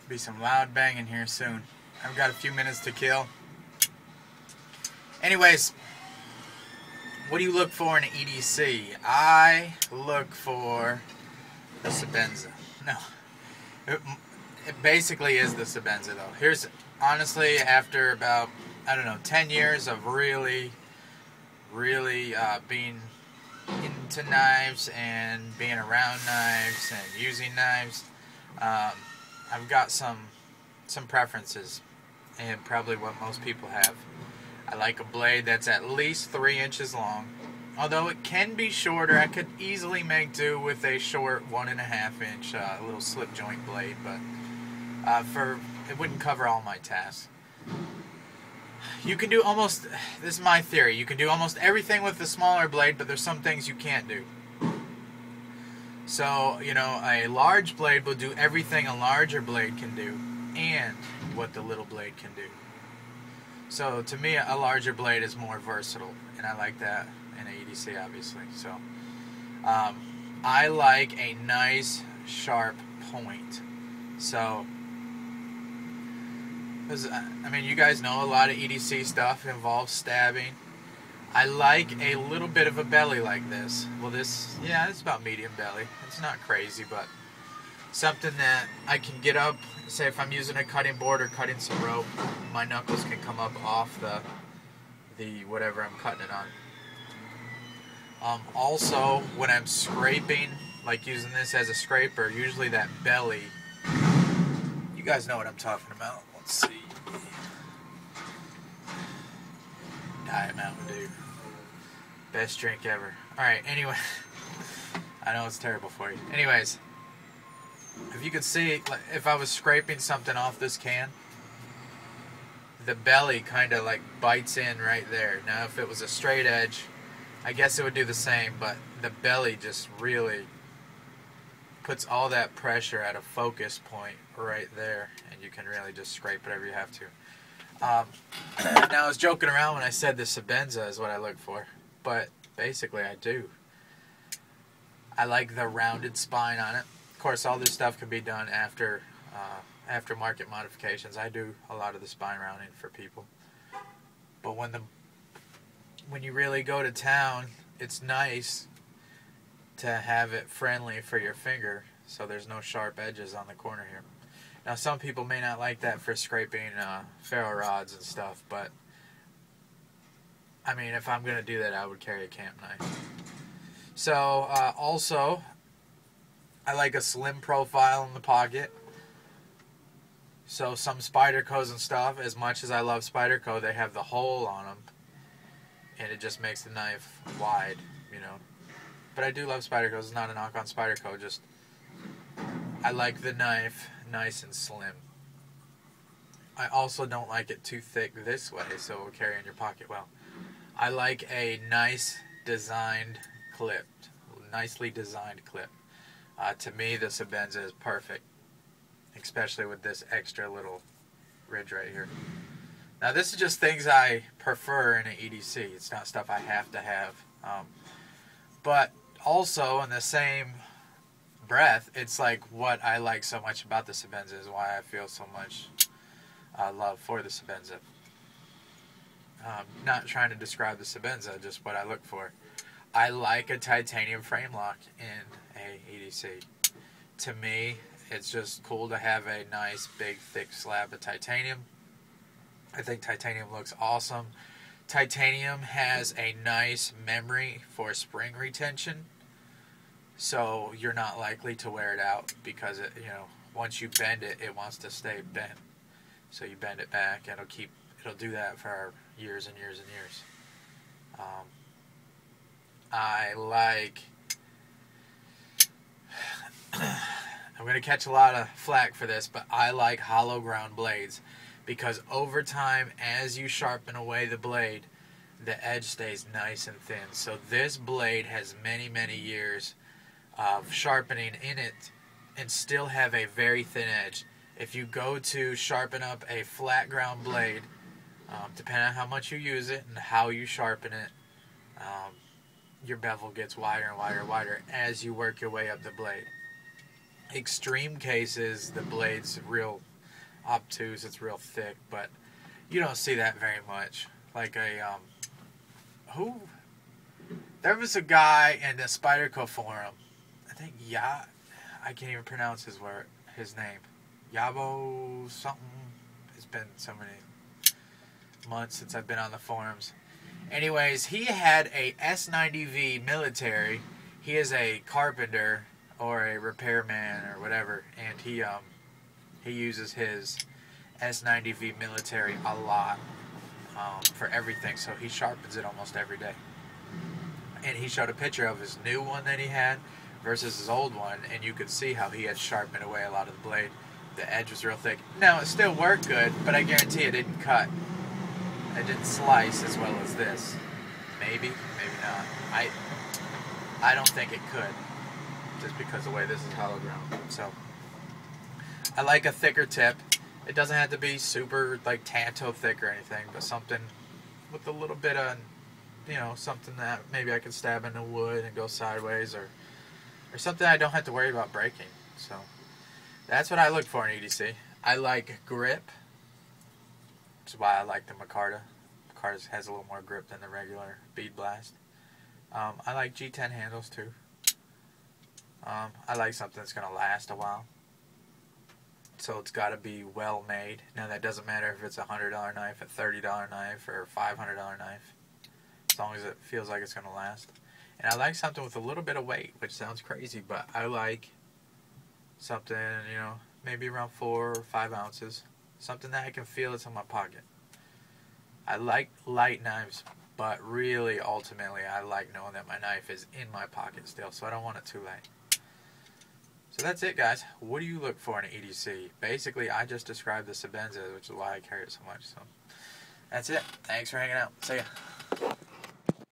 Be some loud banging here soon. I've got a few minutes to kill. Anyways, what do you look for in an EDC? I look for the Sebenza. No. It basically is the Sebenza though. Here's, honestly, after about, I don't know, 10 years of really being into knives and being around knives and using knives, I've got some preferences, and probably what most people have. I like a blade that's at least 3 inches long. Although it can be shorter, I could easily make do with a short 1.5 inch little slip joint blade, but it wouldn't cover all my tasks. You can do almost, this is my theory, you can do almost everything with the smaller blade, but there's some things you can't do. So, you know, a large blade will do everything a larger blade can do, and what the little blade can do. So, to me, a larger blade is more versatile, and I like that in an EDC, obviously. So, I like a nice, sharp point. So, I mean, you guys know a lot of EDC stuff involves stabbing. I like a little bit of a belly like this. Well, yeah, it's about medium belly. It's not crazy, but something that I can get up, say if I'm using a cutting board or cutting some rope, my knuckles can come up off the whatever I'm cutting it on. Also, when I'm scraping, like using this as a scraper, usually that belly, you guys know what I'm talking about. Let's see. Diet Mountain Dew. Best drink ever. Alright, anyway. I know it's terrible for you. Anyways. If you could see, if I was scraping something off this can, the belly kind of like bites in right there. Now if it was a straight edge, I guess it would do the same, but the belly just really puts all that pressure at a focus point right there, and you can really just scrape whatever you have to. Now I was joking around when I said the Sebenza is what I look for, but basically I do. I like the rounded spine on it. Of course, all this stuff can be done after market modifications. I do a lot of the spine rounding for people, but when you really go to town, it's nice to have it friendly for your finger, so there's no sharp edges on the corner here. Now, some people may not like that for scraping ferro rods and stuff, but I mean, if I'm going to do that, I would carry a camp knife. So, also, I like a slim profile in the pocket. So, some Spydercos and stuff, as much as I love Spyderco, they have the hole on them, and it just makes the knife wide, you know. But I do love Spydercos. It's not a knock on Spyderco, just I like the knife nice and slim. I also don't like it too thick this way, so it will carry in your pocket well. I like a nice designed clip, nicely designed clip. To me, the Sebenza is perfect, especially with this extra little ridge right here. Now, this is just things I prefer in an EDC. It's not stuff I have to have. But also, in the same breath, it's like what I like so much about the Sebenza is why I feel so much love for the Sebenza. Not trying to describe the Sebenza, just what I look for. I like a titanium frame lock in a EDC. To me, it's just cool to have a nice, big, thick slab of titanium. I think titanium looks awesome. Titanium has a nice memory for spring retention, so you're not likely to wear it out because it, you know, once you bend it, it wants to stay bent. So you bend it back, and it'll do that for years and years and years. I like. I'm going to catch a lot of flack for this, but I like hollow ground blades because over time, as you sharpen away the blade, the edge stays nice and thin. So this blade has many, many years of sharpening in it and still have a very thin edge. If you go to sharpen up a flat ground blade, depending on how much you use it and how you sharpen it, your bevel gets wider and wider and wider as you work your way up the blade. Extreme cases, the blade's real obtuse, it's real thick, but you don't see that very much. Like there was a guy in the Spyderco forum, I think I can't even pronounce his name. Yabo something. It's been so many months since I've been on the forums. Anyways, he had a S90V military. He is a carpenter or a repairman or whatever, and he uses his S90V military a lot for everything. So he sharpens it almost every day. And he showed a picture of his new one that he had versus his old one, and you could see how he had sharpened away a lot of the blade. The edge was real thick. Now, it still worked good, but I guarantee it didn't cut. It didn't slice as well as this. Maybe, maybe not. I don't think it could, just because the way this is hollow ground. So, I like a thicker tip. It doesn't have to be super, like, tanto thick or anything, but something with a little bit of, you know, something that maybe I can stab into wood and go sideways, or something I don't have to worry about breaking. So, that's what I look for in EDC. I like grip. That's why I like the Micarta. Micarta has a little more grip than the regular Bead Blast. I like G10 handles too. I like something that's going to last a while. So it's got to be well made. Now that doesn't matter if it's a $100 knife, a $30 knife, or a $500 knife. As long as it feels like it's going to last. And I like something with a little bit of weight, which sounds crazy, but I like something, you know, maybe around 4 or 5 ounces. Something that I can feel it's in my pocket. I like light knives, but really, ultimately, I like knowing that my knife is in my pocket still, so I don't want it too light. So that's it, guys. What do you look for in an EDC? Basically, I just described the Sebenza, which is why I carry it so much. So that's it. Thanks for hanging out. See ya.